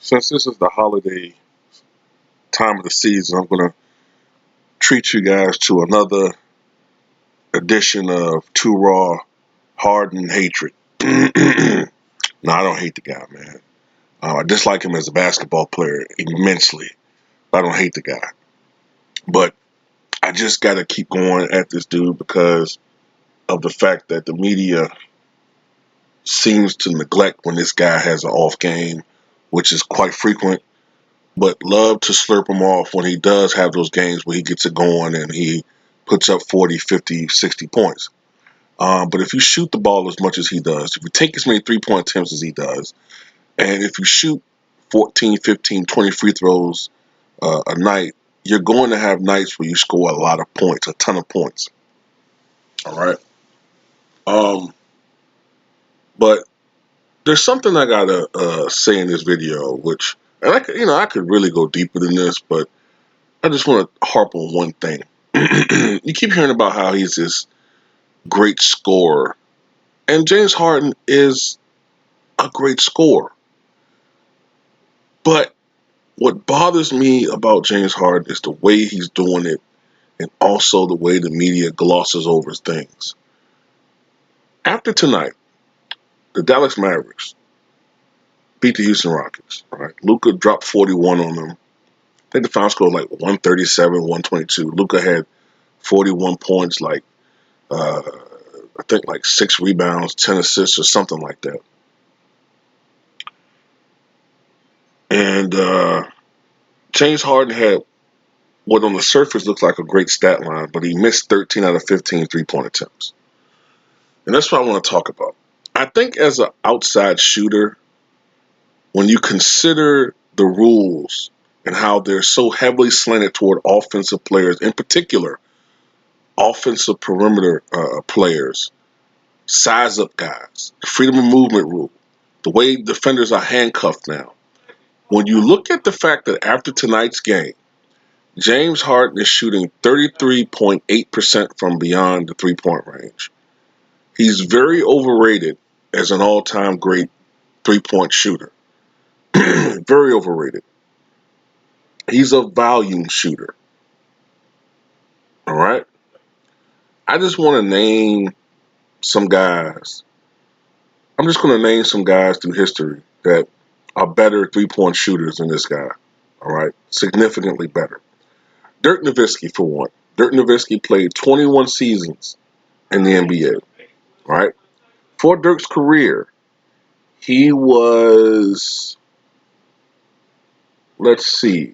Since this is the holiday time of the season, I'm going to treat you guys to another edition of Too Raw, Harden Hatred. No, I don't hate the guy, man. I dislike him as a basketball player immensely. I don't hate the guy. But I just got to keep going at this dude because of the fact that the media seems to neglect when this guy has an off game, which is quite frequent, but love to slurp him off when he does have those games where he gets it going and he puts up 40, 50, 60 points. But if you shoot the ball as much as he does, if you take as many three-point attempts as he does, and if you shoot 14, 15, 20 free throws a night, you're going to have nights where you score a lot of points, a ton of points. All right. But there's something I gotta say in this video, which, and I could really go deeper than this, but I just want to harp on one thing. You keep hearing about how he's this great scorer, and James Harden is a great scorer. But what bothers me about James Harden is the way he's doing it, and also the way the media glosses over things. After tonight, the Dallas Mavericks beat the Houston Rockets. Right, Luka dropped 41 on them. I think the final score was like 137, 122. Luka had 41 points, uh, I think like 6 rebounds, 10 assists, or something like that. And James Harden had what on the surface looks like a great stat line, but he missed 13 out of 15 three-point attempts. And that's what I want to talk about. I think as an outside shooter, when you consider the rules and how they're so heavily slanted toward offensive players, in particular, offensive perimeter players, size up guys, freedom of movement rule, the way defenders are handcuffed now. When you look at the fact that after tonight's game, James Harden is shooting 33.8% from beyond the three-point range. He's very overrated as an all-time great three-point shooter. Very overrated. He's a volume shooter. All right? I just want to name some guys. I'm just going to name some guys through history that are better three-point shooters than this guy. All right? Significantly better. Dirk Nowitzki, for one. Dirk Nowitzki played 21 seasons in the NBA. Right? For Dirk's career, he was, let's see,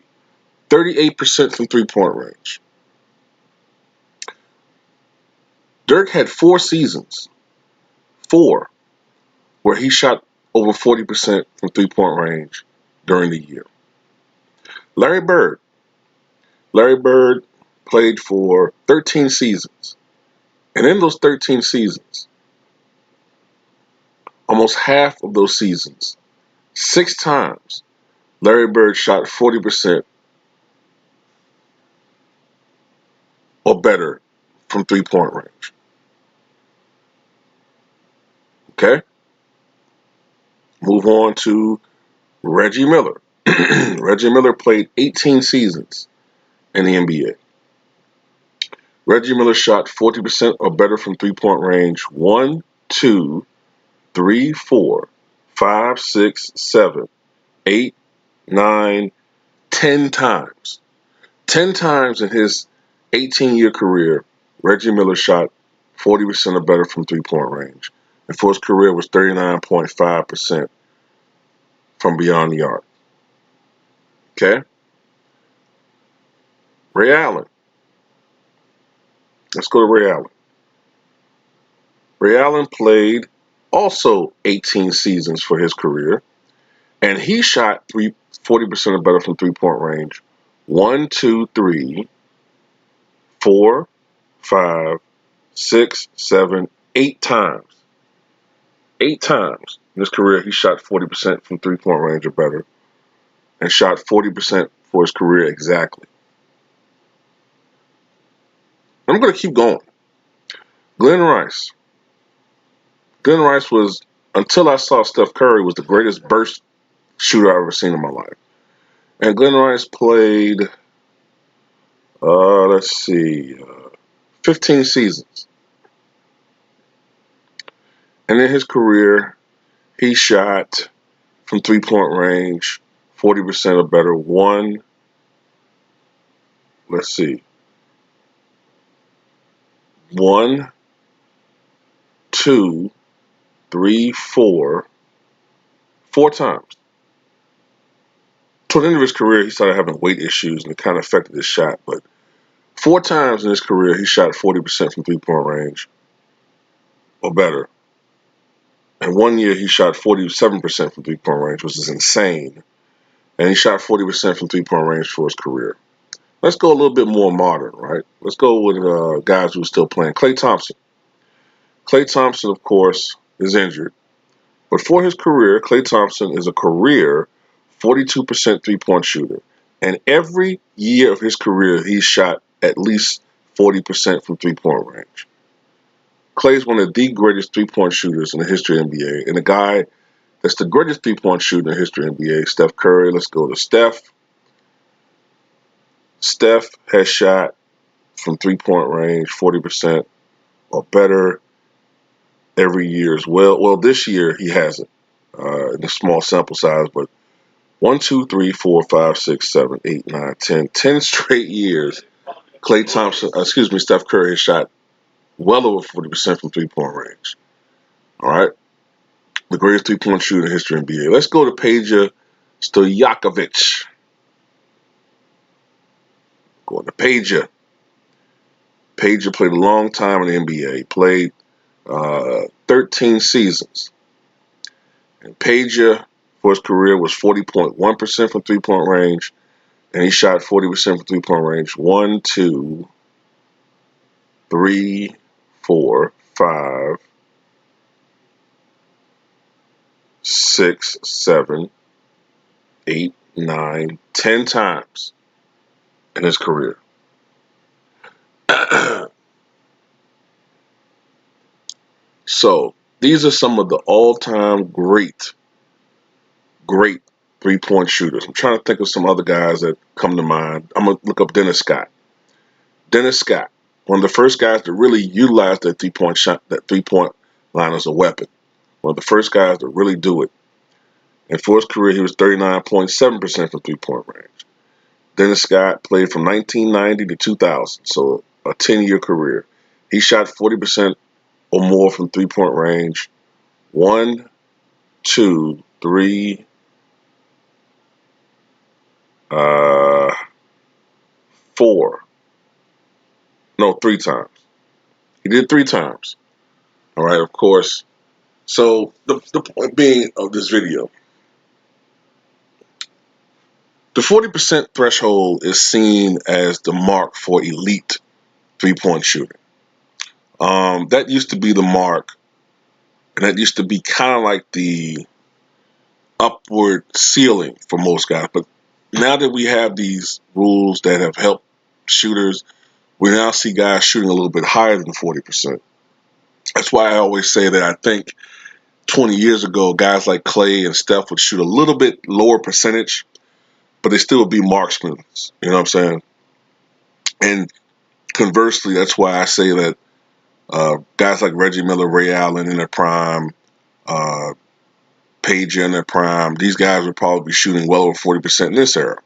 38% from three-point range. Dirk had 4 seasons, where he shot over 40% from three-point range during the year. Larry Bird. Larry Bird played for 13 seasons. And in those 13 seasons, almost half of those seasons, 6 times, Larry Bird shot 40% or better from three-point range. Okay? Move on to Reggie Miller. Reggie Miller played 18 seasons in the NBA. Reggie Miller shot 40% or better from three-point range 1, 2, 3, 4, 5, 6, 7, 8, 9, 10 times. 10 times in his 18-year career, Reggie Miller shot 40% or better from three-point range. And for his career was 39.5% from beyond the arc. Okay? Ray Allen. Let's go to Ray Allen. Ray Allen played also 18 seasons for his career, and he shot 40% or better from three-point range 1, 2, 3, 4, 5, 6, 7, 8 times. 8 times in his career, he shot 40% from three-point range or better, and shot 40% for his career exactly. I'm going to keep going. Glenn Rice. Glenn Rice was, until I saw Steph Curry, was the greatest burst shooter I've ever seen in my life. And Glenn Rice played, let's see, 15 seasons. And in his career, he shot from 3-point range 40% or better. Let's see, one, two, three, four times. Toward the end of his career, he started having weight issues and it kind of affected his shot. But four times in his career, he shot 40% from 3-point range or better. And one year, he shot 47% from 3-point range, which is insane. And he shot 40% from 3-point range for his career. Let's go a little bit more modern, right? Let's go with guys who are still playing. Klay Thompson. Klay Thompson, of course, is injured. But for his career, Klay Thompson is a career 42% three-point shooter. And every year of his career, he's shot at least 40% from three-point range. Klay is one of the greatest three-point shooters in the history of the NBA. And the guy that's the greatest three-point shooter in the history of the NBA, Steph Curry. Let's go to Steph. Steph has shot from three-point range 40% or better every year as well. Well, this year he hasn't in a small sample size, but 1, 2, 3, 4, 5, 6, 7, 8, 9, 10. 10 straight years, Steph Curry has shot well over 40% from three-point range. All right? The greatest three-point shooter in history of the NBA. Let's go to Peja Stojakovic. Going to Peja. Peja played a long time in the NBA. He played 13 seasons. And Peja, for his career, was 40.1% from three-point range. And he shot 40% from three-point range. 1, 2, 3, 4, 5, 6, 7, 8, 9, 10 times in his career. So these are some of the all-time great three-point shooters. I'm trying to think of some other guys that come to mind. I'm gonna look up Dennis Scott. Dennis Scott, one of the first guys to really utilize that three-point line as a weapon. One of the first guys to really do it. And for his career, he was 39.7% from three-point range. Dennis Scott played from 1990 to 2000, so a 10-year career. He shot 40% or more from three-point range. 1, 2, 3, 4. No, 3 times. He did 3 times. All right, of course. So the point being of this video, the 40% threshold is seen as the mark for elite three-point shooting. That used to be the mark, and that used to be kind of like the upward ceiling for most guys. But now that we have these rules that have helped shooters, we now see guys shooting a little bit higher than 40%. That's why I always say that I think 20 years ago, guys like Klay and Steph would shoot a little bit lower percentage, but they still would be marksmen. You know what I'm saying? And conversely, that's why I say that guys like Reggie Miller, Ray Allen in their prime, Page in their prime, these guys would probably be shooting well over 40% in this era.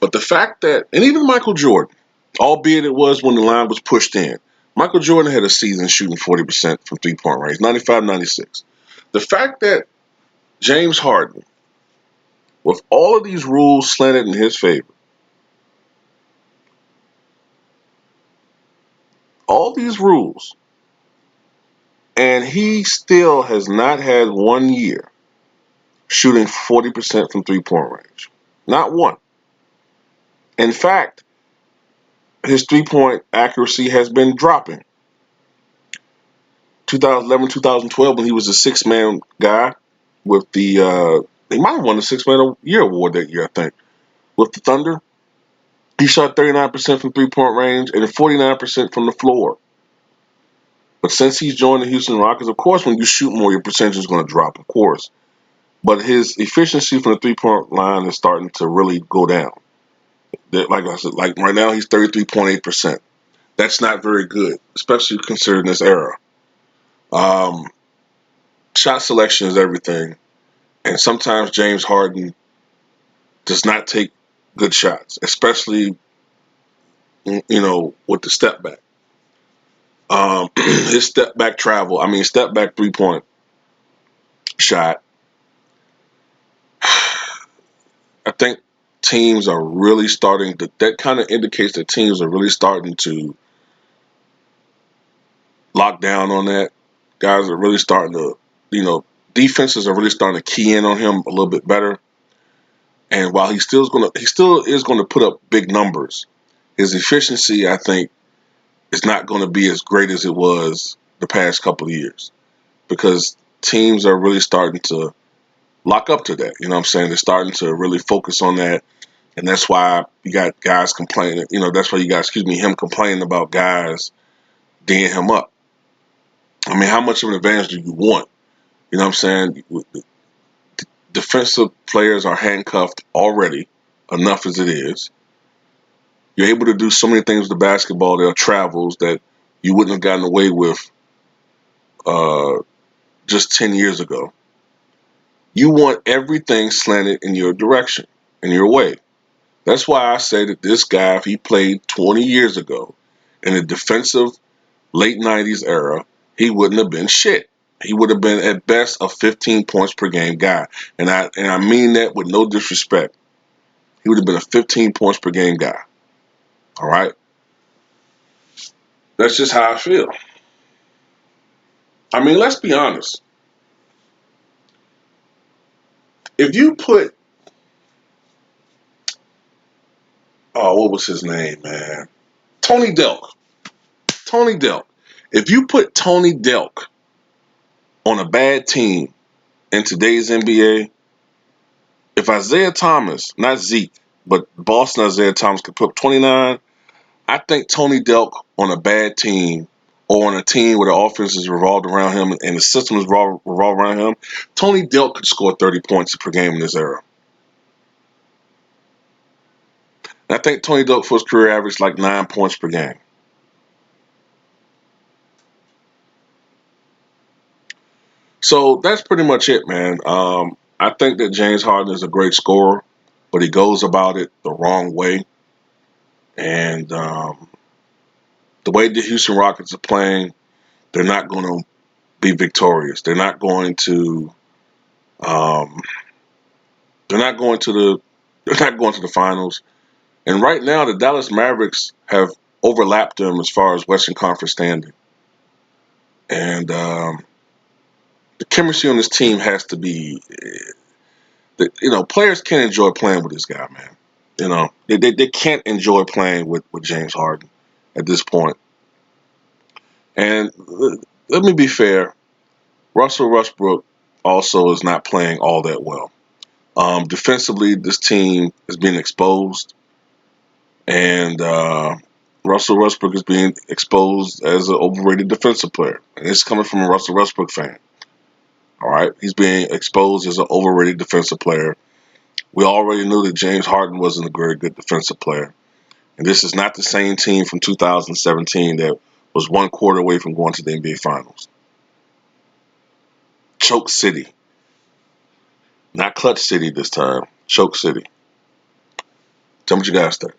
But the fact that, and even Michael Jordan, albeit it was when the line was pushed in, Michael Jordan had a season shooting 40% from three-point range, 95, 96. The fact that James Harden, with all of these rules slanted in his favor, all these rules, and he still has not had 1 year shooting 40% from three-point range. Not one. In fact, his three-point accuracy has been dropping. 2011, 2012, when he was a six-man guy with the, he might have won the Six-Man of the Year award that year, I think, with the Thunder. He shot 39% from three-point range and 49% from the floor. But since he's joined the Houston Rockets, of course, when you shoot more, your percentage is going to drop, of course. but his efficiency from the 3-point line is starting to really go down. Like I said, like right now he's 33.8%. That's not very good, especially considering this era. Um, Shot selection is everything, and sometimes James Harden does not take good shots, especially with the step back. His step back travel, I mean step back 3-point shot. I think teams are really starting to. That kind of indicates that teams are really starting to lock down on that. Guys are really starting to, defenses are really starting to key in on him a little bit better. And while he still is gonna put up big numbers. His efficiency, I think, is not going to be as great as it was the past couple of years because teams are really starting to lock up to that. You know what I'm saying? They're starting to really focus on that. And that's why you got guys complaining. That's why you got, him complaining about guys D'ing him up. I mean, how much of an advantage do you want? You know what I'm saying? Defensive players are handcuffed already, enough as it is. You're able to do so many things with the basketball. There are travels that you wouldn't have gotten away with uh, just 10 years ago. You want everything slanted in your direction, in your way. That's why I say that this guy, if he played 20 years ago in the defensive late 90s era, he wouldn't have been shit. He would have been at best a 15 points per game guy. And I mean that with no disrespect. He would have been a 15 points per game guy. All right? That's just how I feel. I mean, let's be honest. If you put, oh, what was his name, man? Tony Delk. Tony Delk. If you put Tony Delk on a bad team in today's NBA, if Isaiah Thomas, not Zeke, but Boston Isaiah Thomas could put up 29, I think Tony Delk on a bad team or on a team where the offense is revolved around him and the system is revolved around him, Tony Delk could score 30 points per game in this era. And I think Tony Delk for his career averaged like 9 points per game. So that's pretty much it, man. I think that James Harden is a great scorer, but he goes about it the wrong way. And the way the Houston Rockets are playing, they're not going to be victorious. They're not going to. Um, they're not going to the. They're not going to the finals. And right now, the Dallas Mavericks have overlapped them as far as Western Conference standing. And the chemistry on this team has to be. Players can't enjoy playing with this guy, man. They can't enjoy playing with James Harden at this point. And let me be fair. Russell Westbrook also is not playing all that well. Defensively, this team is being exposed, and Russell Westbrook is being exposed as an overrated defensive player. And it's coming from a Russell Westbrook fan. All right, he's being exposed as an overrated defensive player. We already knew that James Harden wasn't a very good defensive player, and this is not the same team from 2017 that was one quarter away from going to the NBA Finals. Choke City. Not Clutch City this time. Choke City. Tell me what you guys think.